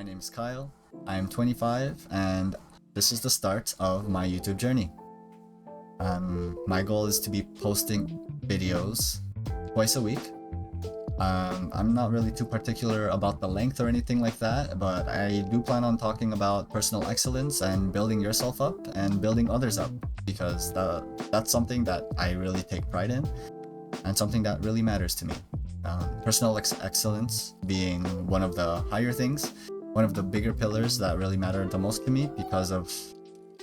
My name is Kyle. I am 25 and this is the start of my YouTube journey. My goal is to be posting videos twice a week. I'm not really too particular about the length or anything like that, but I do plan on talking about personal excellence and building yourself up and building others up, because that's something that I really take pride in and something that really matters to me. Personal excellence being one of the higher things, one of the bigger pillars that really matter the most to me because of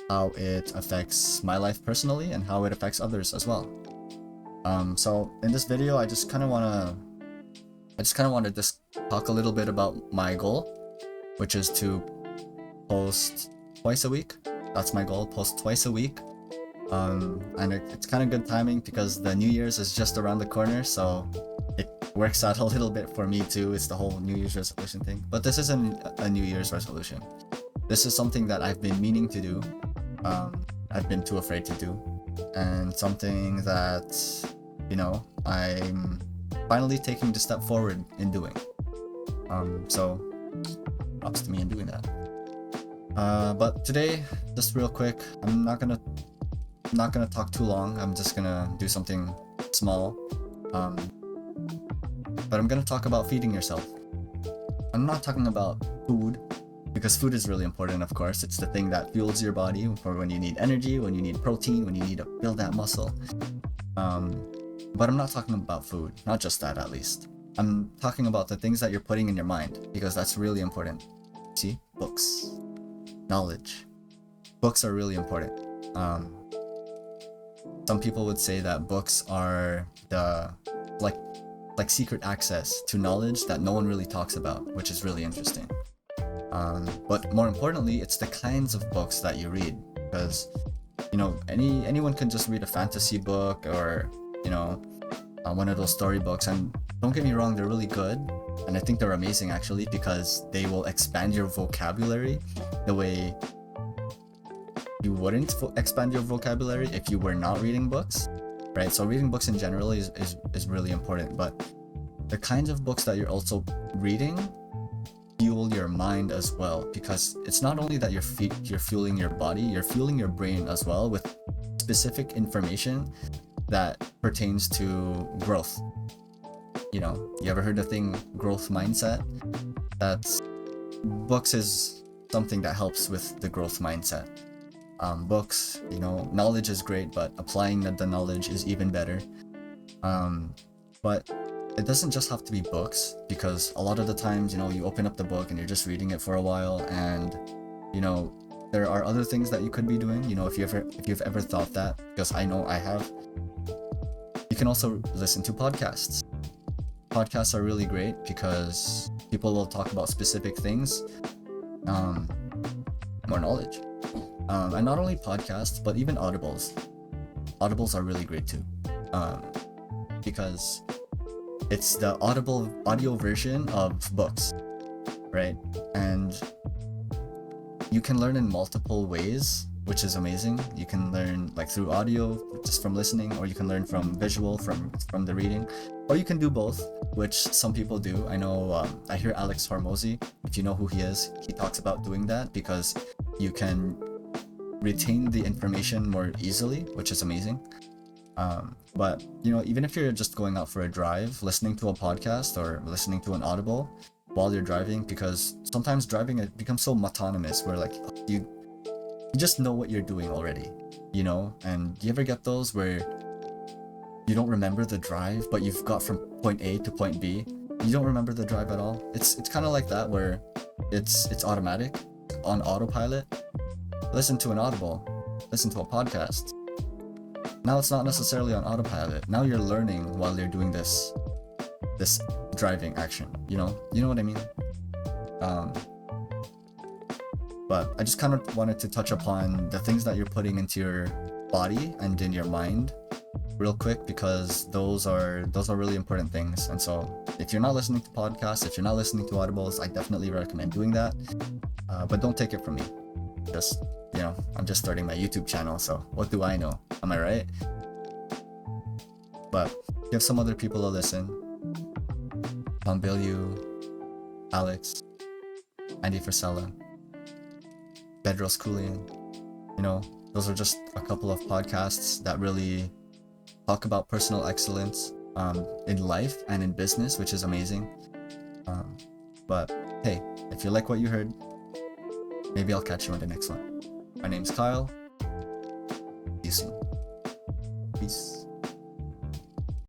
how it affects my life personally and how it affects others as well. So in this video, I just kind of want to just talk a little bit about my goal, which is to post twice a week. That's my goal, post twice a week. And it's kind of good timing because the New Year's is just around the corner, so it works out a little bit for me too. It's the whole New Year's resolution thing. But this isn't a New Year's resolution. This is something that I've been meaning to do. I've been too afraid to do. And something that, I'm finally taking the step forward in doing. So props to me in doing that. But today, just real quick, I'm not gonna talk too long. I'm just gonna do something small. But I'm gonna talk about feeding yourself. I'm not talking about food, because food is really important, of course. It's the thing that fuels your body for when you need energy, when you need protein, when you need to build that muscle. But I'm not talking about food, not just that at least. I'm talking about the things that you're putting in your mind, because that's really important. See? Books. Knowledge. Books are really important. Some people would say that books are the like secret access to knowledge that no one really talks about, which is really interesting. But more importantly, it's the kinds of books that you read, because anyone can just read a fantasy book or one of those storybooks, and don't get me wrong, they're really good, and I think they're amazing actually, because they will expand your vocabulary the way you wouldn't expand your vocabulary if you were not reading books, right? So reading books in general is really important, but the kinds of books that you're also reading fuel your mind as well, because it's not only that you're fueling your body, you're fueling your brain as well with specific information that pertains to growth. You ever heard the thing growth mindset? That's books is something that helps with the growth mindset. Books, knowledge is great, but applying the knowledge is even better. But it doesn't just have to be books, because a lot of the times, you open up the book and you're just reading it for a while, and there are other things that you could be doing. If you've ever thought that, because I know I have. You can also listen to podcasts. Podcasts are really great because people will talk about specific things, more knowledge. And not only podcasts, but even audibles. Audibles are really great too, because it's the audio version of books, right? And you can learn in multiple ways, which is amazing. You can learn through audio, just from listening, or you can learn from visual, from the reading, or you can do both, which some people do. I know, I hear Alex Hormozy, if you know who he is, he talks about doing that because you can retain the information more easily, which is amazing. But even if you're just going out for a drive, listening to a podcast or listening to an audible while you're driving, because sometimes driving, it becomes so monotonous where you just know what you're doing already, and you ever get those where you don't remember the drive, but you've got from point A to point B, you don't remember the drive at all. It's kind of like that, where it's automatic, on autopilot. Listen to an audible, listen to a podcast. Now it's not necessarily on autopilot. Now you're learning while you're doing this driving action, you know what I mean? But I just kind of wanted to touch upon the things that you're putting into your body and in your mind real quick, because those are really important things. And so if you're not listening to podcasts, if you're not listening to audibles, I definitely recommend doing that. But don't take it from me. Just, I'm just starting my YouTube channel, so what do I know? Am I right? But give some other people a listen. Tom Billieu, Alex, Andy Frisella, Bedros Keuilian. You know, those are just a couple of podcasts that really talk about personal excellence in life and in business, which is amazing. But hey, if you like what you heard, maybe I'll catch you on the next one. My name's Kyle. See you soon. Peace.